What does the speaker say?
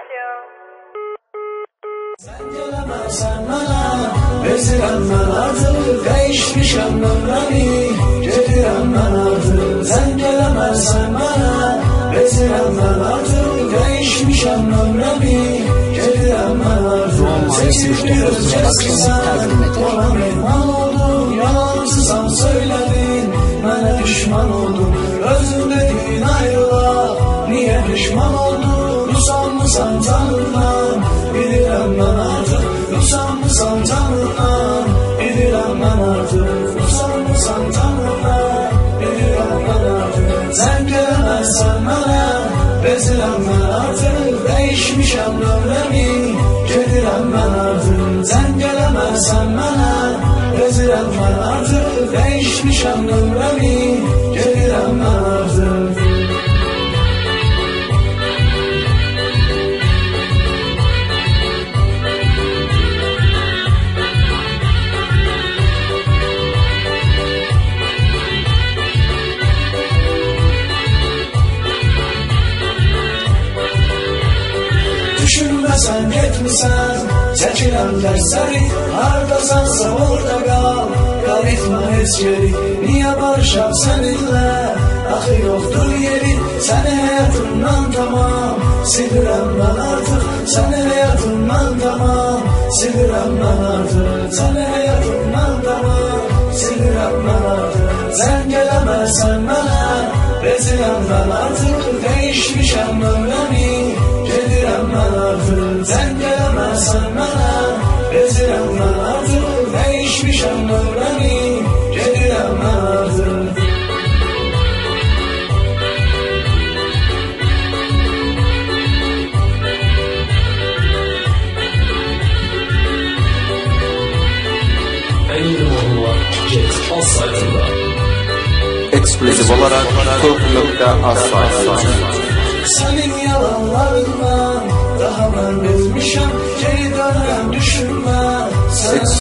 Alo. Sen gelemezsen bana, bezirem ben artık, değişmişem ömremi, gedirem ben artık. Sen gelemezsen bana, bezirem ben artık, değişmişem ömremi, gedirem ben artık. Seçiliyoruz ceskisen, ona mehman oldum, yalansızam söyledin, bana düşman oldum. Özüm dediğin ayrıla, niye düşman oldun, usanmışsan tanrından, bilirem ben artık. Usanmışsan tanrından, bilirem ben artık. Usanmışsan tanrından, bilirem ben artık. Sen gelemezsen bana, bezirem ben artık, değişmişem ömremi, gedirem ben artık. Sen gelemezsen bana, bezirem ben artık, değişmişem ömremi, gedirem ben artık. Düşünmesen gitmişsen, çekilen dersleri, hardasansa orada kal, kal etme hiç geri. Niye barışam seninle, axı yoktur yeri, seni hayatımdan tamam, silirem ben artık. Seni hayatımdan tamam, silirem ben artık. Seni hayatımdan tamam, silirem ben artık. Sen gelemezsen bana, bezirem ben artık, değişmişem ömremi, gedirem ben artık. Sen gelemezsen bana, bezirem ben artık, değişmişem ömremi, gedirem ben artık. Ekskluzif olarak Kork.az sayfasında. Senin yalanlarından daha ben bezmişem, geri dönem düşünme.